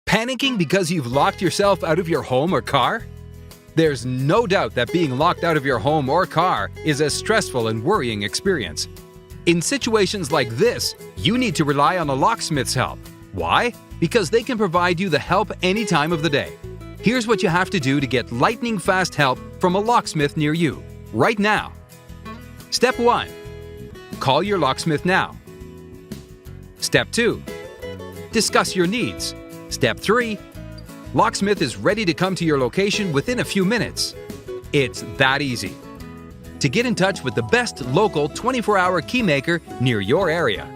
Panicking because you've locked yourself out of your home or car? There's no doubt that being locked out of your home or car is a stressful and worrying experience. In situations like this, you need to rely on a locksmith's help. Why? Because they can provide you the help any time of the day. Here's what you have to do to get lightning-fast help from a locksmith near you, right now. Step 1. Call your locksmith now. Step 2. Discuss your needs. Step 3. Locksmith is ready to come to your location within a few minutes. It's that easy. To get in touch with the best local 24-hour keymaker near your area,